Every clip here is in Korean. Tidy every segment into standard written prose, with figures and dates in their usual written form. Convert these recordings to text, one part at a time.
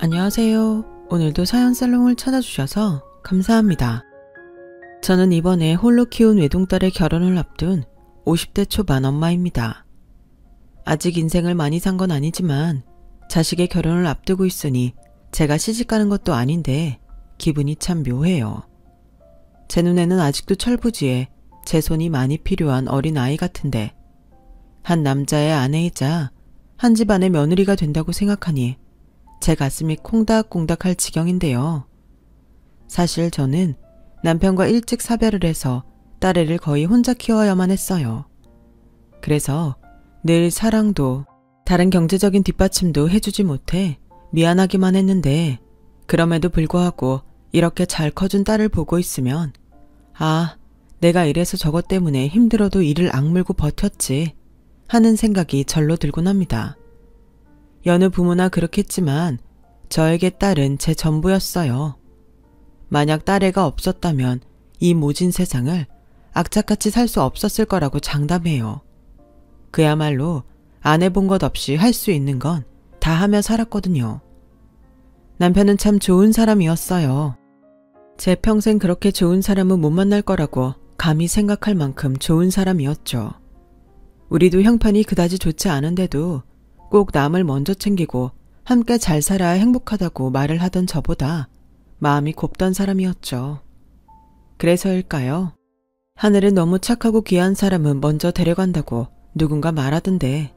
안녕하세요. 오늘도 사연살롱을 찾아주셔서 감사합니다. 저는 이번에 홀로 키운 외동딸의 결혼을 앞둔 50대 초반 엄마입니다. 아직 인생을 많이 산 건 아니지만 자식의 결혼을 앞두고 있으니 제가 시집가는 것도 아닌데 기분이 참 묘해요. 제 눈에는 아직도 철부지에 제 손이 많이 필요한 어린 아이 같은데 한 남자의 아내이자 한 집안의 며느리가 된다고 생각하니 제 가슴이 콩닥콩닥할 지경인데요. 사실 저는 남편과 일찍 사별을 해서 딸애를 거의 혼자 키워야만 했어요. 그래서 늘 사랑도 다른 경제적인 뒷받침도 해주지 못해 미안하기만 했는데 그럼에도 불구하고 이렇게 잘 커준 딸을 보고 있으면 내가 이래서 저것 때문에 힘들어도 이를 악물고 버텼지 하는 생각이 절로 들곤 합니다. 여느 부모나 그렇겠지만 저에게 딸은 제 전부였어요. 만약 딸애가 없었다면 이 모진 세상을 악착같이 살 수 없었을 거라고 장담해요. 그야말로 안 해본 것 없이 할 수 있는 건 다 하며 살았거든요. 남편은 참 좋은 사람이었어요. 제 평생 그렇게 좋은 사람은 못 만날 거라고 감히 생각할 만큼 좋은 사람이었죠. 우리도 형편이 그다지 좋지 않은데도 꼭 남을 먼저 챙기고 함께 잘 살아야 행복하다고 말을 하던 저보다 마음이 곱던 사람이었죠. 그래서일까요? 하늘은 너무 착하고 귀한 사람은 먼저 데려간다고 누군가 말하던데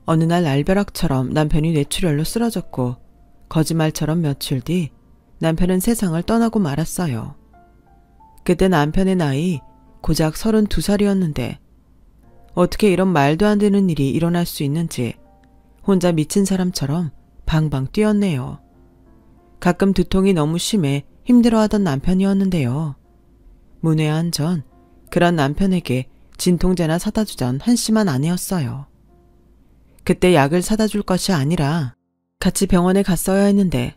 어느 날 날벼락처럼 남편이 뇌출혈로 쓰러졌고 거짓말처럼 며칠 뒤 남편은 세상을 떠나고 말았어요. 그때 남편의 나이 고작 32살이었는데 어떻게 이런 말도 안 되는 일이 일어날 수 있는지 혼자 미친 사람처럼 방방 뛰었네요. 가끔 두통이 너무 심해 힘들어하던 남편이었는데요. 문외한 전 그런 남편에게 진통제나 사다 주던 한심한 아내였어요. 그때 약을 사다 줄 것이 아니라 같이 병원에 갔어야 했는데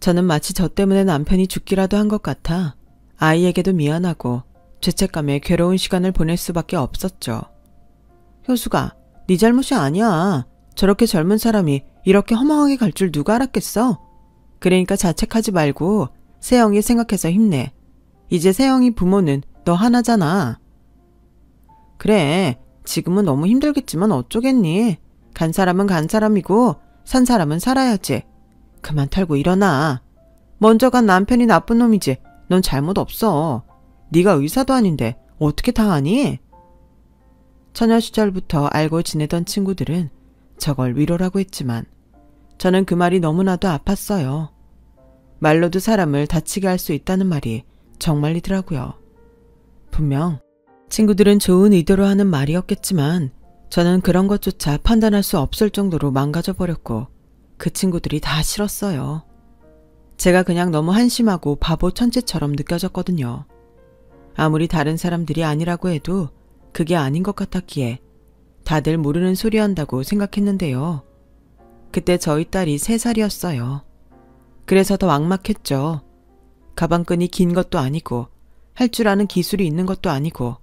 저는 마치 저 때문에 남편이 죽기라도 한 것 같아 아이에게도 미안하고 죄책감에 괴로운 시간을 보낼 수밖에 없었죠. 효수가, 네 잘못이 아니야. 저렇게 젊은 사람이 이렇게 허망하게 갈 줄 누가 알았겠어? 그러니까 자책하지 말고 세영이 생각해서 힘내. 이제 세영이 부모는 너 하나잖아. 그래, 지금은 너무 힘들겠지만 어쩌겠니? 간 사람은 간 사람이고 산 사람은 살아야지. 그만 털고 일어나. 먼저 간 남편이 나쁜 놈이지. 넌 잘못 없어. 네가 의사도 아닌데 어떻게 당하니? 처녀 시절부터 알고 지내던 친구들은 저걸 위로라고 했지만 저는 그 말이 너무나도 아팠어요. 말로도 사람을 다치게 할 수 있다는 말이 정말이더라고요. 분명 친구들은 좋은 의도로 하는 말이었겠지만 저는 그런 것조차 판단할 수 없을 정도로 망가져버렸고 그 친구들이 다 싫었어요. 제가 그냥 너무 한심하고 바보 천재처럼 느껴졌거든요. 아무리 다른 사람들이 아니라고 해도 그게 아닌 것 같았기에 다들 모르는 소리 한다고 생각했는데요. 그때 저희 딸이 3살이었어요. 그래서 더 막막했죠. 가방끈이 긴 것도 아니고 할 줄 아는 기술이 있는 것도 아니고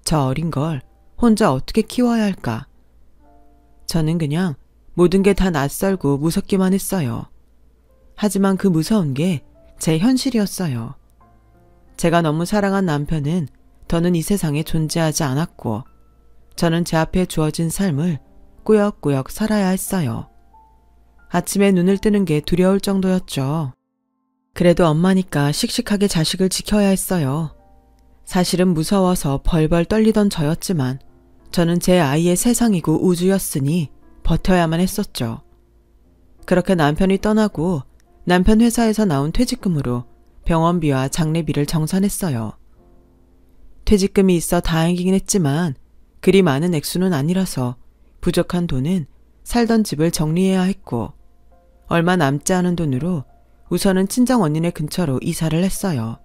저 어린 걸 혼자 어떻게 키워야 할까. 저는 그냥 모든 게 다 낯설고 무섭기만 했어요. 하지만 그 무서운 게 제 현실이었어요. 제가 너무 사랑한 남편은 더는 이 세상에 존재하지 않았고 저는 제 앞에 주어진 삶을 꾸역꾸역 살아야 했어요. 아침에 눈을 뜨는 게 두려울 정도였죠. 그래도 엄마니까 씩씩하게 자식을 지켜야 했어요. 사실은 무서워서 벌벌 떨리던 저였지만 저는 제 아이의 세상이고 우주였으니 버텨야만 했었죠. 그렇게 남편이 떠나고 남편 회사에서 나온 퇴직금으로 병원비와 장례비를 정산했어요. 퇴직금이 있어 다행이긴 했지만 그리 많은 액수는 아니라서 부족한 돈은 살던 집을 정리해야 했고 얼마 남지 않은 돈으로 우선은 친정 언니네 근처로 이사를 했어요.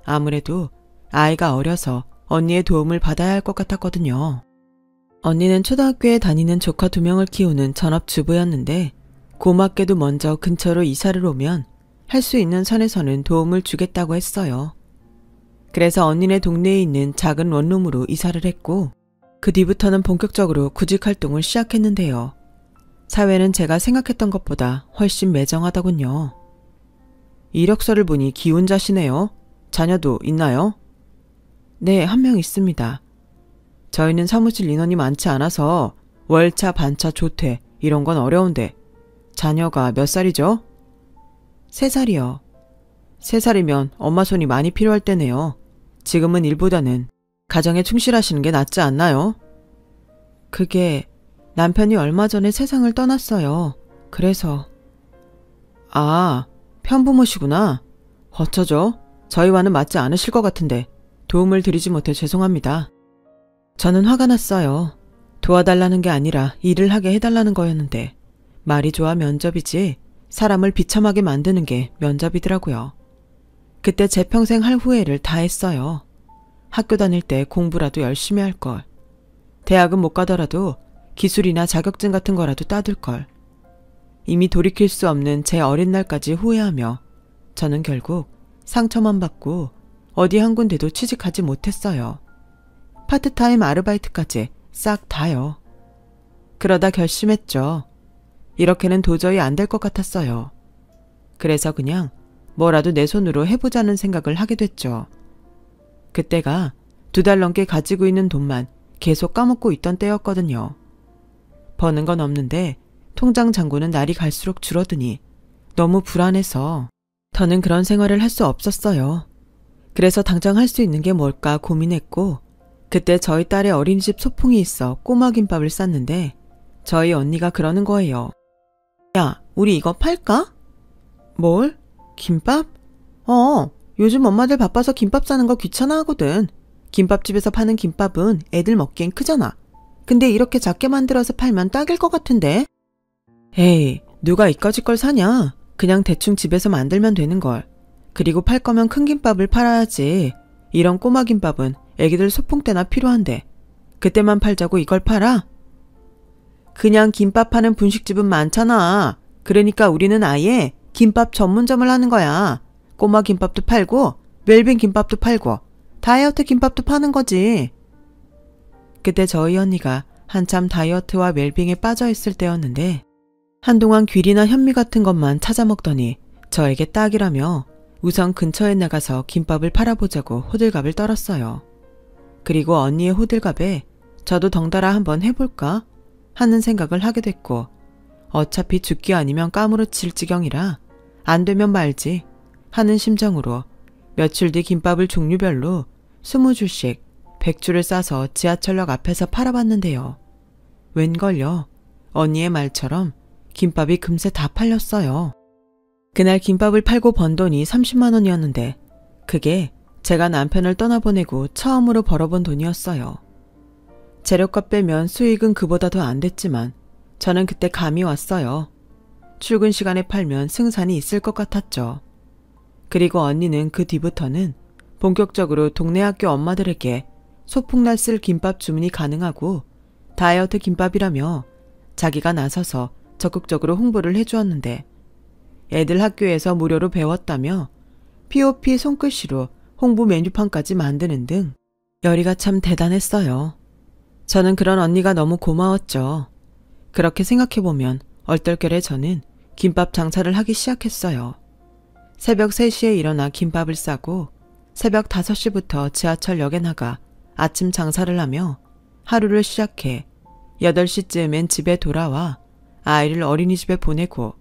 아무래도 아이가 어려서 언니의 도움을 받아야 할 것 같았거든요. 언니는 초등학교에 다니는 조카 2명을 키우는 전업주부였는데 고맙게도 먼저 근처로 이사를 오면 할 수 있는 선에서는 도움을 주겠다고 했어요. 그래서 언니네 동네에 있는 작은 원룸으로 이사를 했고 그 뒤부터는 본격적으로 구직 활동을 시작했는데요. 사회는 제가 생각했던 것보다 훨씬 매정하더군요. 이력서를 보니 기혼자시네요. 자녀도 있나요? 네, 한 명 있습니다. 저희는 사무실 인원이 많지 않아서 월차, 반차, 조퇴 이런 건 어려운데 자녀가 몇 살이죠? 3살이요. 3살이면 엄마 손이 많이 필요할 때네요. 지금은 일보다는 가정에 충실하시는 게 낫지 않나요? 그게 남편이 얼마 전에 세상을 떠났어요. 그래서. 아, 편부모시구나. 어쩌죠? 저희와는 맞지 않으실 것 같은데 도움을 드리지 못해 죄송합니다. 저는 화가 났어요. 도와달라는 게 아니라 일을 하게 해달라는 거였는데 말이 좋아 면접이지 사람을 비참하게 만드는 게 면접이더라고요. 그때 제 평생 할 후회를 다 했어요. 학교 다닐 때 공부라도 열심히 할 걸. 대학은 못 가더라도 기술이나 자격증 같은 거라도 따둘 걸. 이미 돌이킬 수 없는 제 어린 날까지 후회하며 저는 결국 상처만 받고 어디 한 군데도 취직하지 못했어요. 파트타임 아르바이트까지 싹 다요. 그러다 결심했죠. 이렇게는 도저히 안 될 것 같았어요. 그래서 그냥 뭐라도 내 손으로 해보자는 생각을 하게 됐죠. 그때가 2달 넘게 가지고 있는 돈만 계속 까먹고 있던 때였거든요. 버는 건 없는데 통장 잔고는 날이 갈수록 줄어드니 너무 불안해서 더는 그런 생활을 할 수 없었어요. 그래서 당장 할 수 있는 게 뭘까 고민했고 그때 저희 딸의 어린이집 소풍이 있어 꼬마 김밥을 쌌는데 저희 언니가 그러는 거예요. 야, 우리 이거 팔까? 뭘? 김밥? 요즘 엄마들 바빠서 김밥 싸는 거 귀찮아 하거든. 김밥집에서 파는 김밥은 애들 먹기엔 크잖아. 근데 이렇게 작게 만들어서 팔면 딱일 것 같은데? 에이, 누가 이까짓 걸 사냐? 그냥 대충 집에서 만들면 되는 걸. 그리고 팔 거면 큰 김밥을 팔아야지. 이런 꼬마 김밥은 애기들 소풍 때나 필요한데 그때만 팔자고 이걸 팔아? 그냥 김밥 파는 분식집은 많잖아. 그러니까 우리는 아예 김밥 전문점을 하는 거야. 꼬마 김밥도 팔고 웰빙 김밥도 팔고 다이어트 김밥도 파는 거지. 그때 저희 언니가 한참 다이어트와 웰빙에 빠져 있을 때였는데 한동안 귤이나 현미 같은 것만 찾아 먹더니 저에게 딱이라며 우선 근처에 나가서 김밥을 팔아보자고 호들갑을 떨었어요. 그리고 언니의 호들갑에 저도 덩달아 한번 해볼까 하는 생각을 하게 됐고 어차피 죽기 아니면 까무러칠 지경이라 안 되면 말지 하는 심정으로 며칠 뒤 김밥을 종류별로 20줄씩 100줄을 싸서 지하철역 앞에서 팔아봤는데요. 웬걸요? 언니의 말처럼 김밥이 금세 다 팔렸어요. 그날 김밥을 팔고 번 돈이 30만 원이었는데 그게 제가 남편을 떠나보내고 처음으로 벌어본 돈이었어요. 재료값 빼면 수익은 그보다 더 안 됐지만 저는 그때 감이 왔어요. 출근 시간에 팔면 승산이 있을 것 같았죠. 그리고 언니는 그 뒤부터는 본격적으로 동네 학교 엄마들에게 소풍날 쓸 김밥 주문이 가능하고 다이어트 김밥이라며 자기가 나서서 적극적으로 홍보를 해주었는데 애들 학교에서 무료로 배웠다며 POP 손글씨로 홍보 메뉴판까지 만드는 등 열의가 참 대단했어요. 저는 그런 언니가 너무 고마웠죠. 그렇게 생각해보면 얼떨결에 저는 김밥 장사를 하기 시작했어요. 새벽 3시에 일어나 김밥을 싸고 새벽 5시부터 지하철역에 나가 아침 장사를 하며 하루를 시작해 8시쯤엔 집에 돌아와 아이를 어린이집에 보내고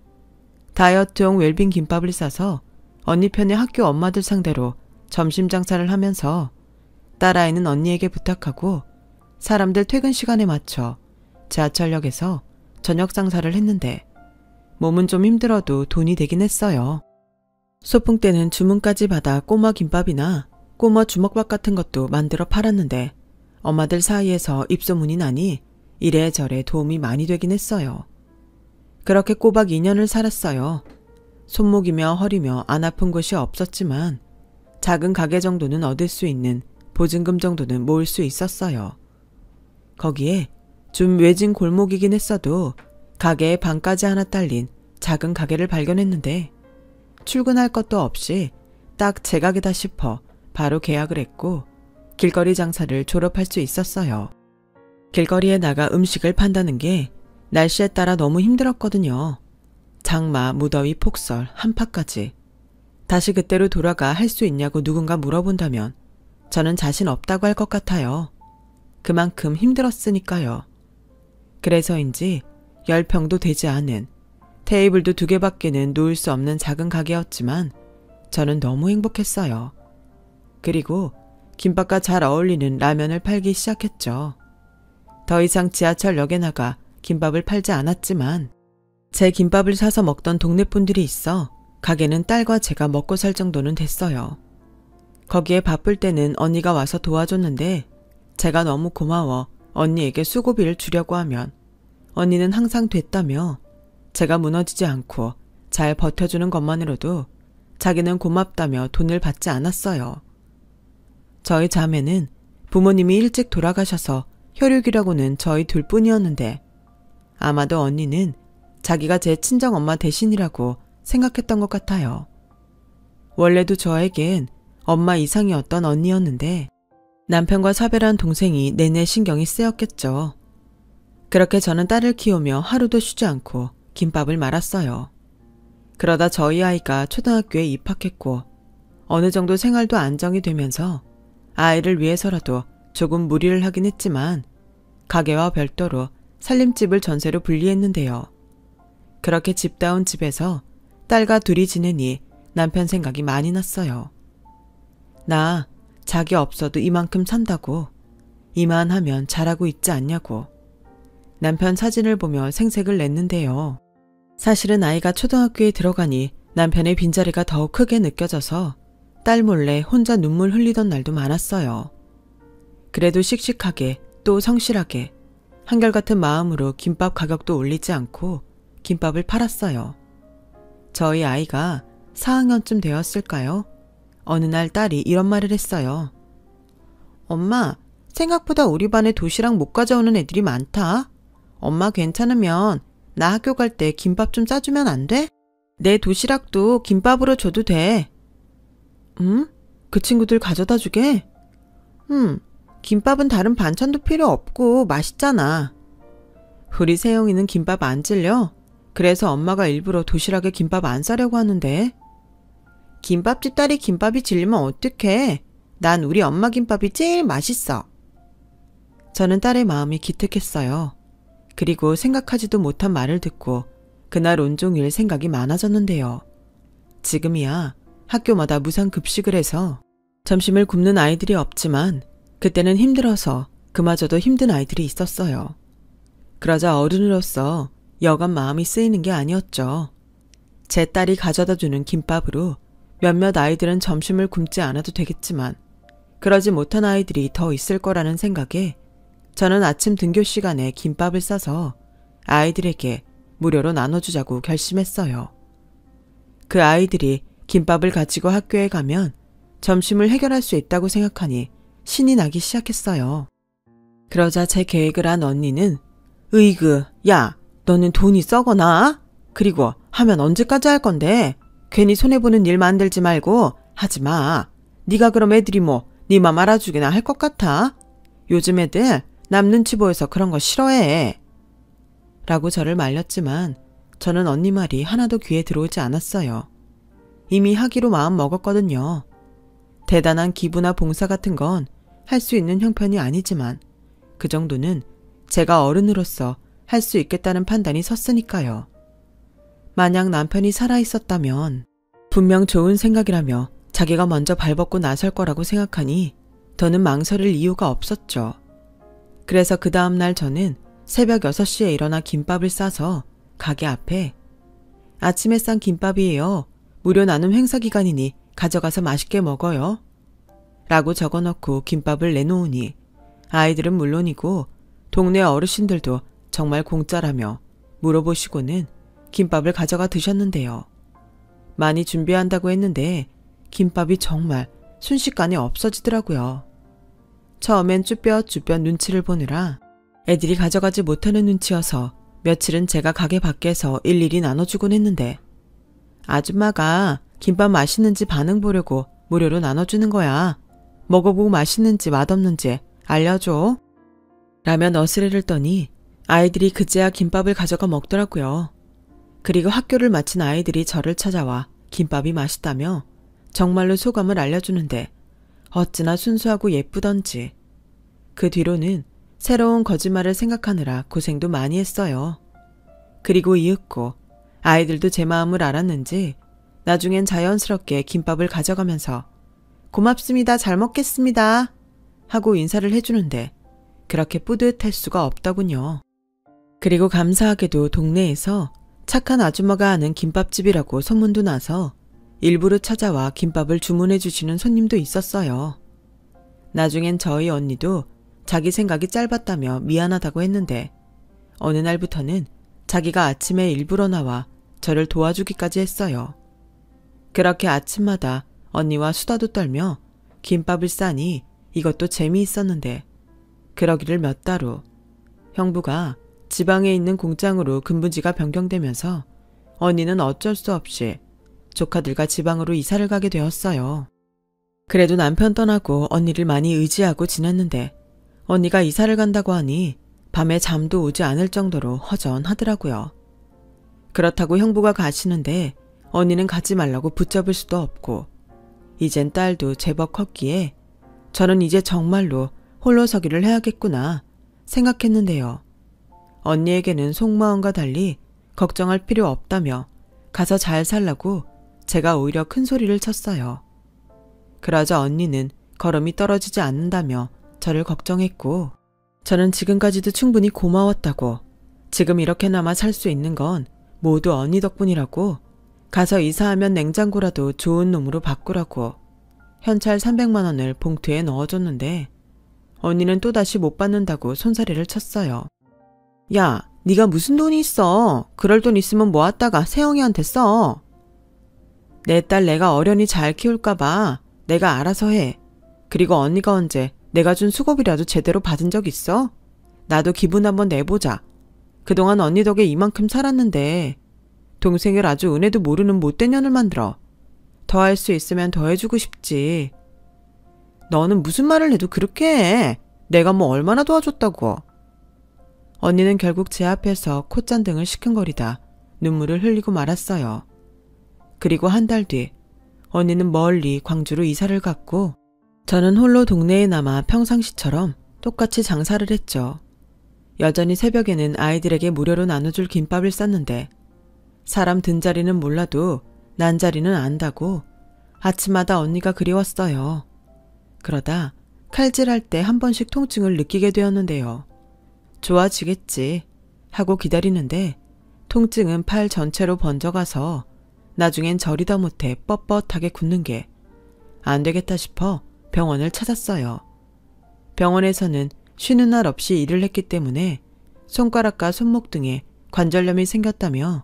다이어트용 웰빙 김밥을 싸서 언니 편의 학교 엄마들 상대로 점심 장사를 하면서 딸아이는 언니에게 부탁하고 사람들 퇴근 시간에 맞춰 지하철역에서 저녁 장사를 했는데 몸은 좀 힘들어도 돈이 되긴 했어요. 소풍 때는 주문까지 받아 꼬마 김밥이나 꼬마 주먹밥 같은 것도 만들어 팔았는데 엄마들 사이에서 입소문이 나니 이래저래 도움이 많이 되긴 했어요. 그렇게 꼬박 2년을 살았어요. 손목이며 허리며 안 아픈 곳이 없었지만 작은 가게 정도는 얻을 수 있는 보증금 정도는 모을 수 있었어요. 거기에 좀 외진 골목이긴 했어도 가게에 방까지 하나 딸린 작은 가게를 발견했는데 출근할 것도 없이 딱 제 가게다 싶어 바로 계약을 했고 길거리 장사를 졸업할 수 있었어요. 길거리에 나가 음식을 판다는 게 날씨에 따라 너무 힘들었거든요. 장마, 무더위, 폭설, 한파까지. 다시 그때로 돌아가 할 수 있냐고 누군가 물어본다면 저는 자신 없다고 할 것 같아요. 그만큼 힘들었으니까요. 그래서인지 10평도 되지 않은, 테이블도 2개밖에는 놓을 수 없는 작은 가게였지만 저는 너무 행복했어요. 그리고 김밥과 잘 어울리는 라면을 팔기 시작했죠. 더 이상 지하철역에 나가 김밥을 팔지 않았지만 제 김밥을 사서 먹던 동네 분들이 있어 가게는 딸과 제가 먹고 살 정도는 됐어요. 거기에 바쁠 때는 언니가 와서 도와줬는데 제가 너무 고마워 언니에게 수고비를 주려고 하면 언니는 항상 됐다며 제가 무너지지 않고 잘 버텨주는 것만으로도 자기는 고맙다며 돈을 받지 않았어요. 저희 자매는 부모님이 일찍 돌아가셔서 혈육이라고는 저희 둘뿐이었는데 아마도 언니는 자기가 제 친정엄마 대신이라고 생각했던 것 같아요. 원래도 저에겐 엄마 이상이었던 언니였는데 남편과 사별한 동생이 내내 신경이 쓰였겠죠. 그렇게 저는 딸을 키우며 하루도 쉬지 않고 김밥을 말았어요. 그러다 저희 아이가 초등학교에 입학했고 어느 정도 생활도 안정이 되면서 아이를 위해서라도 조금 무리를 하긴 했지만 가게와 별도로 살림집을 전세로 분리했는데요. 그렇게 집다운 집에서 딸과 둘이 지내니 남편 생각이 많이 났어요. 나 자기 없어도 이만큼 산다고, 이만하면 잘하고 있지 않냐고. 남편 사진을 보며 생색을 냈는데요. 사실은 아이가 초등학교에 들어가니 남편의 빈자리가 더욱 크게 느껴져서 딸 몰래 혼자 눈물 흘리던 날도 많았어요. 그래도 씩씩하게 또 성실하게 한결같은 마음으로 김밥 가격도 올리지 않고 김밥을 팔았어요. 저희 아이가 4학년쯤 되었을까요? 어느 날 딸이 이런 말을 했어요. 엄마, 생각보다 우리 반에 도시락 못 가져오는 애들이 많다. 엄마 괜찮으면 나 학교 갈 때 김밥 좀 싸주면 안 돼? 내 도시락도 김밥으로 줘도 돼. 그 친구들 가져다 주게? 김밥은 다른 반찬도 필요 없고 맛있잖아. 우리 세영이는 김밥 안 질려? 그래서 엄마가 일부러 도시락에 김밥 안 싸려고 하는데. 김밥집 딸이 김밥이 질리면 어떡해? 난 우리 엄마 김밥이 제일 맛있어. 저는 딸의 마음이 기특했어요. 그리고 생각하지도 못한 말을 듣고 그날 온종일 생각이 많아졌는데요. 지금이야 학교마다 무상급식을 해서 점심을 굶는 아이들이 없지만 그때는 힘들어서 그마저도 힘든 아이들이 있었어요. 그러자 어른으로서 여간 마음이 쓰이는 게 아니었죠. 제 딸이 가져다주는 김밥으로 몇몇 아이들은 점심을 굶지 않아도 되겠지만 그러지 못한 아이들이 더 있을 거라는 생각에 저는 아침 등교 시간에 김밥을 싸서 아이들에게 무료로 나눠주자고 결심했어요. 그 아이들이 김밥을 가지고 학교에 가면 점심을 해결할 수 있다고 생각하니 신이 나기 시작했어요. 그러자 제 계획을 한 언니는 으이그, 야, 너는 돈이 썩어나? 그리고 하면 언제까지 할 건데? 괜히 손해보는 일 만들지 말고 하지 마. 네가 그럼 애들이 뭐 네 맘 알아주기나 할 것 같아? 요즘 애들 남 눈치 보여서 그런 거 싫어해. 라고 저를 말렸지만 저는 언니 말이 하나도 귀에 들어오지 않았어요. 이미 하기로 마음 먹었거든요. 대단한 기부나 봉사 같은 건 할 수 있는 형편이 아니지만 그 정도는 제가 어른으로서 할 수 있겠다는 판단이 섰으니까요. 만약 남편이 살아있었다면 분명 좋은 생각이라며 자기가 먼저 발벗고 나설 거라고 생각하니 더는 망설일 이유가 없었죠. 그래서 그 다음날 저는 새벽 6시에 일어나 김밥을 싸서 가게 앞에 아침에 싼 김밥이에요. 무료 나눔 행사 기간이니 가져가서 맛있게 먹어요. 라고 적어놓고 김밥을 내놓으니 아이들은 물론이고 동네 어르신들도 정말 공짜라며 물어보시고는 김밥을 가져가 드셨는데요. 많이 준비한다고 했는데 김밥이 정말 순식간에 없어지더라고요. 처음엔 쭈뼛쭈뼛 눈치를 보느라 애들이 가져가지 못하는 눈치여서 며칠은 제가 가게 밖에서 일일이 나눠주곤 했는데 아줌마가 김밥 맛있는지 반응 보려고 무료로 나눠주는 거야. 먹어보고 맛있는지 맛없는지 알려줘. 라며 너스레를 떠니 아이들이 그제야 김밥을 가져가 먹더라고요. 그리고 학교를 마친 아이들이 저를 찾아와 김밥이 맛있다며 정말로 소감을 알려주는데 어찌나 순수하고 예쁘던지. 그 뒤로는 새로운 거짓말을 생각하느라 고생도 많이 했어요. 그리고 이윽고 아이들도 제 마음을 알았는지 나중엔 자연스럽게 김밥을 가져가면서 고맙습니다, 잘 먹겠습니다 하고 인사를 해주는데 그렇게 뿌듯할 수가 없더군요. 그리고 감사하게도 동네에서 착한 아줌마가 아는 김밥집이라고 소문도 나서 일부러 찾아와 김밥을 주문해 주시는 손님도 있었어요. 나중엔 저희 언니도 자기 생각이 짧았다며 미안하다고 했는데 어느 날부터는 자기가 아침에 일부러 나와 저를 도와주기까지 했어요. 그렇게 아침마다 언니와 수다도 떨며 김밥을 싸니 이것도 재미있었는데 그러기를 몇 달 후 형부가 지방에 있는 공장으로 근무지가 변경되면서 언니는 어쩔 수 없이 조카들과 지방으로 이사를 가게 되었어요. 그래도 남편 떠나고 언니를 많이 의지하고 지냈는데 언니가 이사를 간다고 하니 밤에 잠도 오지 않을 정도로 허전하더라고요. 그렇다고 형부가 가시는데 언니는 가지 말라고 붙잡을 수도 없고 이젠 딸도 제법 컸기에 저는 이제 정말로 홀로 서기를 해야겠구나 생각했는데요. 언니에게는 속마음과 달리 걱정할 필요 없다며 가서 잘 살라고 제가 오히려 큰 소리를 쳤어요. 그러자 언니는 걸음이 떨어지지 않는다며 저를 걱정했고 저는 지금까지도 충분히 고마웠다고 지금 이렇게나마 살 수 있는 건 모두 언니 덕분이라고 가서 이사하면 냉장고라도 좋은 놈으로 바꾸라고 현찰 300만 원을 봉투에 넣어줬는데 언니는 또다시 못 받는다고 손사래를 쳤어요. 야, 네가 무슨 돈이 있어. 그럴 돈 있으면 모았다가 세영이한테 써. 내 딸 내가 어련히 잘 키울까 봐 내가 알아서 해. 그리고 언니가 언제 내가 준 수고비라도 제대로 받은 적 있어? 나도 기분 한번 내보자. 그동안 언니 덕에 이만큼 살았는데 동생을 아주 은혜도 모르는 못된 년을 만들어. 더 할 수 있으면 더 해주고 싶지. 너는 무슨 말을 해도 그렇게 해. 내가 뭐 얼마나 도와줬다고. 언니는 결국 제 앞에서 콧잔등을 시큰거리다 눈물을 흘리고 말았어요. 그리고 한 달 뒤 언니는 멀리 광주로 이사를 갔고 저는 홀로 동네에 남아 평상시처럼 똑같이 장사를 했죠. 여전히 새벽에는 아이들에게 무료로 나눠줄 김밥을 쌌는데 사람 든 자리는 몰라도 난 자리는 안다고 아침마다 언니가 그리웠어요. 그러다 칼질할 때 한 번씩 통증을 느끼게 되었는데요. 좋아지겠지 하고 기다리는데 통증은 팔 전체로 번져가서 나중엔 저리다 못해 뻣뻣하게 굳는 게 안 되겠다 싶어 병원을 찾았어요. 병원에서는 쉬는 날 없이 일을 했기 때문에 손가락과 손목 등에 관절염이 생겼다며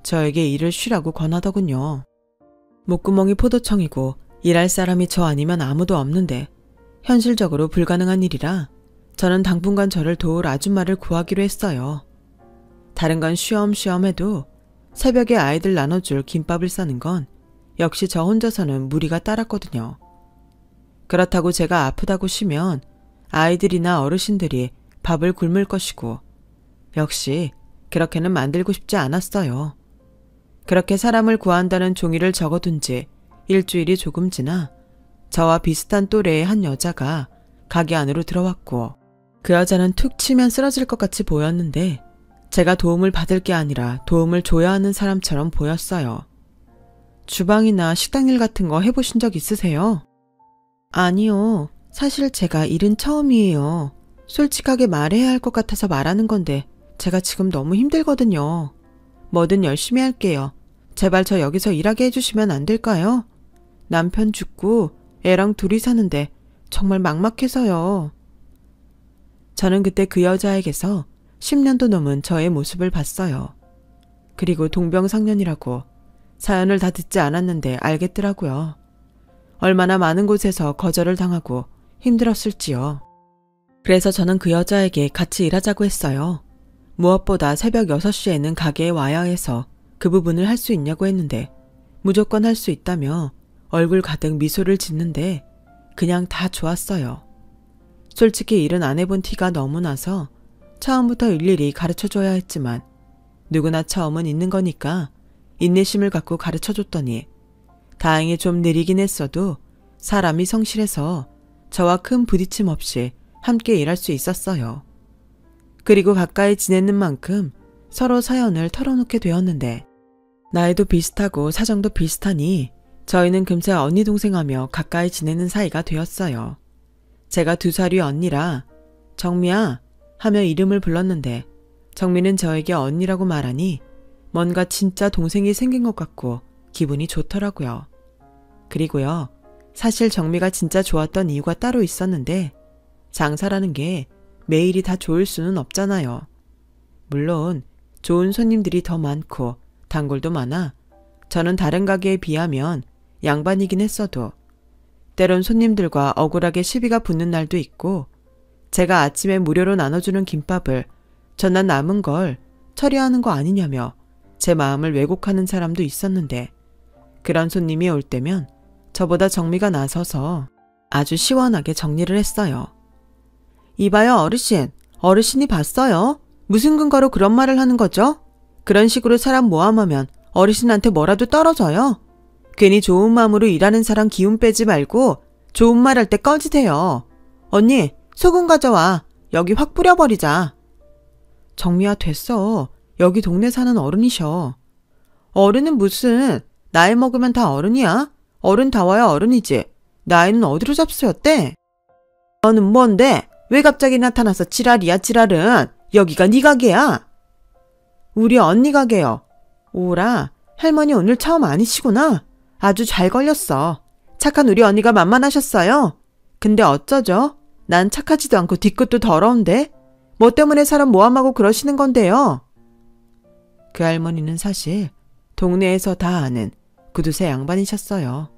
저에게 일을 쉬라고 권하더군요. 목구멍이 포도청이고 일할 사람이 저 아니면 아무도 없는데 현실적으로 불가능한 일이라 저는 당분간 저를 도울 아줌마를 구하기로 했어요. 다른 건 쉬엄쉬엄 해도 새벽에 아이들 나눠줄 김밥을 싸는 건 역시 저 혼자서는 무리가 따랐거든요. 그렇다고 제가 아프다고 쉬면 아이들이나 어르신들이 밥을 굶을 것이고 역시 그렇게는 만들고 싶지 않았어요. 그렇게 사람을 구한다는 종이를 적어둔 지 일주일이 조금 지나 저와 비슷한 또래의 한 여자가 가게 안으로 들어왔고 그 여자는 툭 치면 쓰러질 것 같이 보였는데 제가 도움을 받을 게 아니라 도움을 줘야 하는 사람처럼 보였어요. 주방이나 식당 일 같은 거 해보신 적 있으세요? 아니요. 사실 제가 일은 처음이에요. 솔직하게 말해야 할 것 같아서 말하는 건데 제가 지금 너무 힘들거든요. 뭐든 열심히 할게요. 제발 저 여기서 일하게 해주시면 안 될까요? 남편 죽고 애랑 둘이 사는데 정말 막막해서요. 저는 그때 그 여자에게서 10년도 넘은 저의 모습을 봤어요. 그리고 동병상련이라고 사연을 다 듣지 않았는데 알겠더라고요. 얼마나 많은 곳에서 거절을 당하고 힘들었을지요. 그래서 저는 그 여자에게 같이 일하자고 했어요. 무엇보다 새벽 6시에는 가게에 와야 해서 그 부분을 할 수 있냐고 했는데 무조건 할 수 있다며 얼굴 가득 미소를 짓는데 그냥 다 좋았어요. 솔직히 일은 안 해본 티가 너무 나서 처음부터 일일이 가르쳐줘야 했지만 누구나 처음은 있는 거니까 인내심을 갖고 가르쳐줬더니 다행히 좀 느리긴 했어도 사람이 성실해서 저와 큰 부딪힘 없이 함께 일할 수 있었어요. 그리고 가까이 지내는 만큼 서로 사연을 털어놓게 되었는데 나이도 비슷하고 사정도 비슷하니 저희는 금세 언니 동생하며 가까이 지내는 사이가 되었어요. 제가 2살 위 언니라 정미야 하며 이름을 불렀는데 정미는 저에게 언니라고 말하니 뭔가 진짜 동생이 생긴 것 같고 기분이 좋더라고요. 그리고요, 사실 정미가 진짜 좋았던 이유가 따로 있었는데 장사라는 게 매일이 다 좋을 수는 없잖아요. 물론 좋은 손님들이 더 많고 단골도 많아 저는 다른 가게에 비하면 양반이긴 했어도 때론 손님들과 억울하게 시비가 붙는 날도 있고 제가 아침에 무료로 나눠주는 김밥을 전날 남은 걸 처리하는 거 아니냐며 제 마음을 왜곡하는 사람도 있었는데 그런 손님이 올 때면 저보다 정미가 나서서 아주 시원하게 정리를 했어요. 이봐요 어르신, 어르신이 봤어요? 무슨 근거로 그런 말을 하는 거죠? 그런 식으로 사람 모함하면 어르신한테 뭐라도 떨어져요? 괜히 좋은 마음으로 일하는 사람 기운 빼지 말고 좋은 말 할 때 꺼지세요. 언니, 소금 가져와. 여기 확 뿌려버리자. 정미야 됐어. 여기 동네 사는 어른이셔. 어른은 무슨, 나이 먹으면 다 어른이야? 어른 다워야 어른이지. 나이는 어디로 잡수였대? 너는 뭔데? 왜 갑자기 나타나서 지랄이야 지랄은. 여기가 네 가게야. 우리 언니 가게요. 오라, 할머니 오늘 처음 아니시구나. 아주 잘 걸렸어. 착한 우리 언니가 만만하셨어요. 근데 어쩌죠? 난 착하지도 않고 뒤끝도 더러운데? 뭐 때문에 사람 모함하고 그러시는 건데요? 그 할머니는 사실 동네에서 다 아는 구두쇠 양반이셨어요.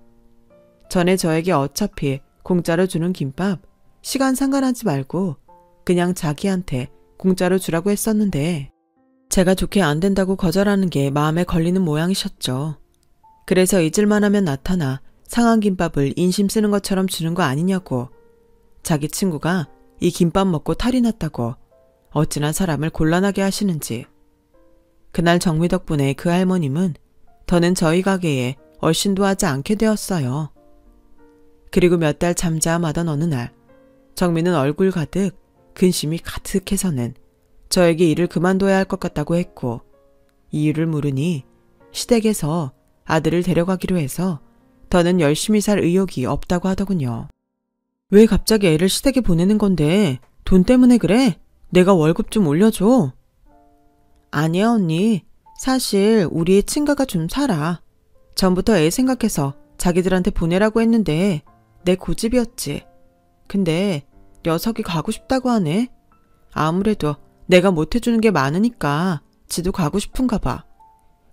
전에 저에게 어차피 공짜로 주는 김밥 시간 상관하지 말고 그냥 자기한테 공짜로 주라고 했었는데 제가 좋게 안 된다고 거절하는 게 마음에 걸리는 모양이셨죠. 그래서 잊을만 하면 나타나 상한 김밥을 인심 쓰는 것처럼 주는 거 아니냐고. 자기 친구가 이 김밥 먹고 탈이 났다고 어찌나 사람을 곤란하게 하시는지. 그날 정미 덕분에 그 할머님은 더는 저희 가게에 얼씬도 하지 않게 되었어요. 그리고 몇 달 잠잠하던 어느 날 정미는 얼굴 가득 근심이 가득해서는 저에게 일을 그만둬야 할 것 같다고 했고 이유를 물으니 시댁에서 아들을 데려가기로 해서 더는 열심히 살 의욕이 없다고 하더군요. 왜 갑자기 애를 시댁에 보내는 건데 돈 때문에 그래? 내가 월급 좀 올려줘. 아니야 언니. 사실 우리의 친가가 좀 살아. 전부터 애 생각해서 자기들한테 보내라고 했는데 내 고집이었지. 근데 녀석이 가고 싶다고 하네. 아무래도 내가 못해주는 게 많으니까 지도 가고 싶은가 봐.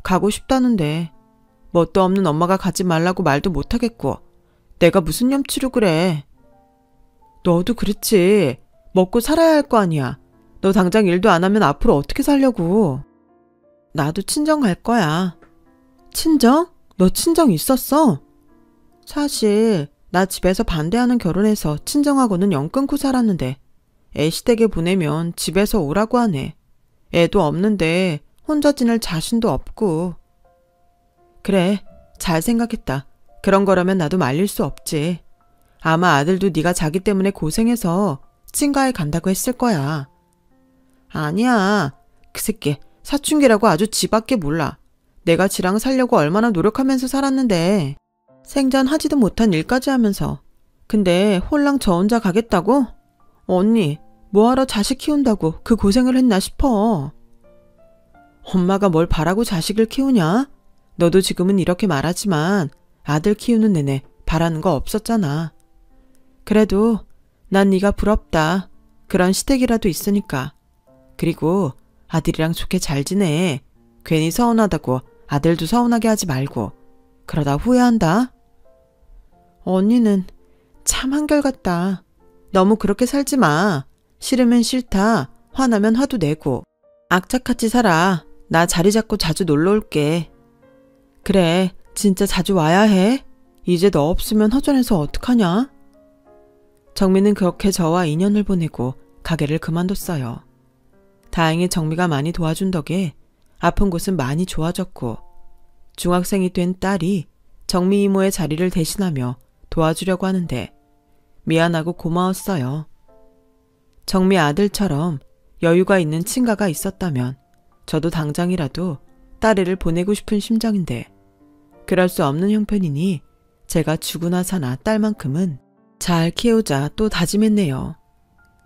가고 싶다는데 뭣도 없는 엄마가 가지 말라고 말도 못하겠고 내가 무슨 염치로 그래. 너도 그렇지. 먹고 살아야 할 거 아니야. 너 당장 일도 안 하면 앞으로 어떻게 살려고. 나도 친정 갈 거야. 친정? 너 친정 있었어? 사실 나 집에서 반대하는 결혼해서 친정하고는 영 끊고 살았는데 애 시댁에 보내면 집에서 오라고 하네. 애도 없는데 혼자 지낼 자신도 없고. 그래, 잘 생각했다. 그런 거라면 나도 말릴 수 없지. 아마 아들도 네가 자기 때문에 고생해서 친가에 간다고 했을 거야. 아니야. 그 새끼 사춘기라고 아주 지밖에 몰라. 내가 지랑 살려고 얼마나 노력하면서 살았는데 생전하지도 못한 일까지 하면서. 근데 홀랑 저 혼자 가겠다고? 언니, 뭐하러 자식 키운다고 그 고생을 했나 싶어. 엄마가 뭘 바라고 자식을 키우냐? 너도 지금은 이렇게 말하지만 아들 키우는 내내 바라는 거 없었잖아. 그래도 난 네가 부럽다. 그런 시댁이라도 있으니까. 그리고 아들이랑 좋게 잘 지내. 괜히 서운하다고 아들도 서운하게 하지 말고. 그러다 후회한다. 언니는 참 한결같다. 너무 그렇게 살지 마. 싫으면 싫다. 화나면 화도 내고. 악착같이 살아. 나 자리 잡고 자주 놀러 올게. 그래, 진짜 자주 와야 해. 이제 너 없으면 허전해서 어떡하냐? 정민은 그렇게 저와 인연을 보내고 가게를 그만뒀어요. 다행히 정미가 많이 도와준 덕에 아픈 곳은 많이 좋아졌고 중학생이 된 딸이 정미 이모의 자리를 대신하며 도와주려고 하는데 미안하고 고마웠어요. 정미 아들처럼 여유가 있는 친가가 있었다면 저도 당장이라도 딸애를 보내고 싶은 심정인데 그럴 수 없는 형편이니 제가 죽으나 사나 딸만큼은 잘 키우자 또 다짐했네요.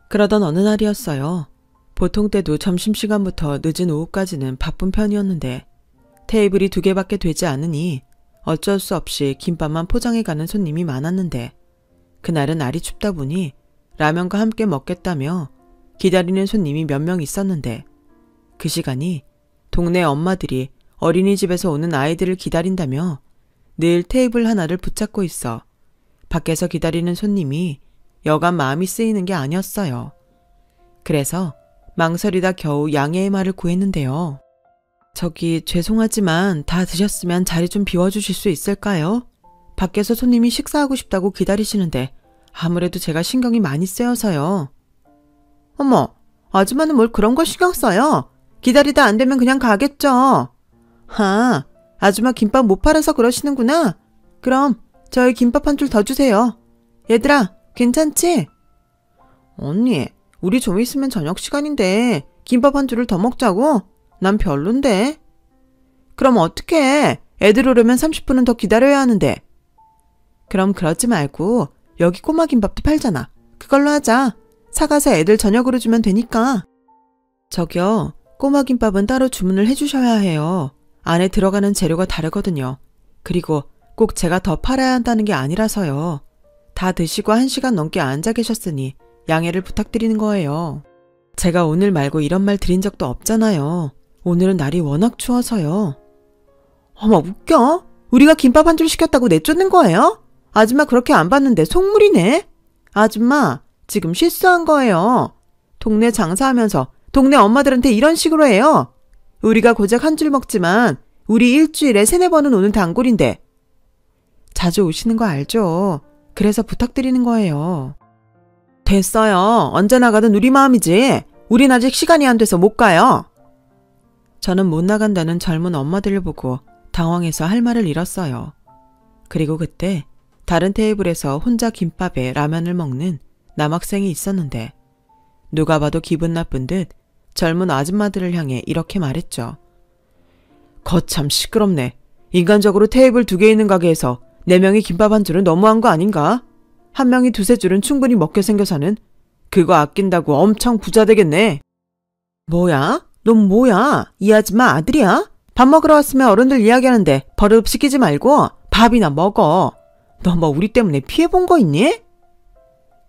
그러던 어느 날이었어요. 보통 때도 점심시간부터 늦은 오후까지는 바쁜 편이었는데 테이블이 2개밖에 되지 않으니 어쩔 수 없이 김밥만 포장해가는 손님이 많았는데 그날은 날이 춥다 보니 라면과 함께 먹겠다며 기다리는 손님이 몇 명 있었는데 그 시간이 동네 엄마들이 어린이집에서 오는 아이들을 기다린다며 늘 테이블 하나를 붙잡고 있어 밖에서 기다리는 손님이 여간 마음이 쓰이는 게 아니었어요. 그래서 망설이다 겨우 양해의 말을 구했는데요. 저기 죄송하지만 다 드셨으면 자리 좀 비워주실 수 있을까요? 밖에서 손님이 식사하고 싶다고 기다리시는데 아무래도 제가 신경이 많이 쓰여서요. 어머, 아줌마는 뭘 그런 걸 신경 써요? 기다리다 안 되면 그냥 가겠죠. 아, 아줌마 김밥 못 팔아서 그러시는구나. 그럼 저희 김밥 한 줄 더 주세요. 얘들아, 괜찮지? 언니, 우리 좀 있으면 저녁 시간인데 김밥 한 줄을 더 먹자고? 난 별론데. 그럼 어떡해? 애들 오려면 30분은 더 기다려야 하는데. 그럼 그러지 말고 여기 꼬마 김밥도 팔잖아. 그걸로 하자. 사가서 애들 저녁으로 주면 되니까. 저기요, 꼬마 김밥은 따로 주문을 해주셔야 해요. 안에 들어가는 재료가 다르거든요. 그리고 꼭 제가 더 팔아야 한다는 게 아니라서요. 다 드시고 1시간 넘게 앉아 계셨으니 양해를 부탁드리는 거예요. 제가 오늘 말고 이런 말 드린 적도 없잖아요. 오늘은 날이 워낙 추워서요. 어머, 웃겨? 우리가 김밥 한 줄 시켰다고 내쫓는 거예요? 아줌마 그렇게 안 봤는데 속물이네. 아줌마, 지금 실수한 거예요. 동네 장사하면서 동네 엄마들한테 이런 식으로 해요. 우리가 고작 한 줄 먹지만 우리 일주일에 3-4번은 오는 단골인데. 자주 오시는 거 알죠? 그래서 부탁드리는 거예요. 됐어요. 언제 나가든 우리 마음이지. 우린 아직 시간이 안 돼서 못 가요. 저는 못 나간다는 젊은 엄마들을 보고 당황해서 할 말을 잃었어요. 그리고 그때 다른 테이블에서 혼자 김밥에 라면을 먹는 남학생이 있었는데 누가 봐도 기분 나쁜 듯 젊은 아줌마들을 향해 이렇게 말했죠. 거참 시끄럽네. 인간적으로 테이블 2개 있는 가게에서 4명이 김밥 한 줄은 너무한 거 아닌가? 한 명이 2-3줄은 충분히 먹게 생겨서는 그거 아낀다고 엄청 부자 되겠네. 뭐야? 넌 뭐야? 이 아줌마 아들이야? 밥 먹으러 왔으면 어른들 이야기하는데 버릇 시키지 말고 밥이나 먹어. 너 뭐 우리 때문에 피해본 거 있니?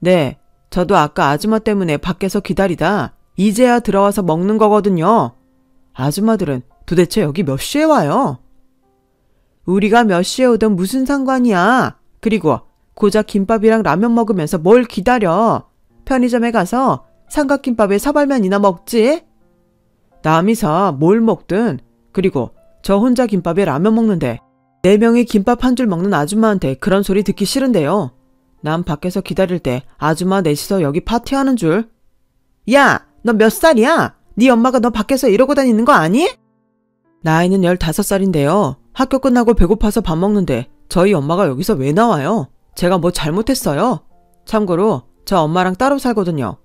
네, 저도 아까 아줌마 때문에 밖에서 기다리다 이제야 들어와서 먹는 거거든요. 아줌마들은 도대체 여기 몇 시에 와요? 우리가 몇 시에 오든 무슨 상관이야. 그리고 고작 김밥이랑 라면 먹으면서 뭘 기다려. 편의점에 가서 삼각김밥에 사발면이나 먹지. 남이 사 뭘 먹든. 그리고 저 혼자 김밥에 라면 먹는데 4명이 김밥 한 줄 먹는 아줌마한테 그런 소리 듣기 싫은데요. 난 밖에서 기다릴 때 아줌마 넷이서 여기 파티하는 줄. 야, 너 몇 살이야? 네 엄마가 너 밖에서 이러고 다니는 거 아니? 나이는 15살인데요. 학교 끝나고 배고파서 밥 먹는데 저희 엄마가 여기서 왜 나와요? 제가 뭐 잘못했어요? 참고로 저 엄마랑 따로 살거든요.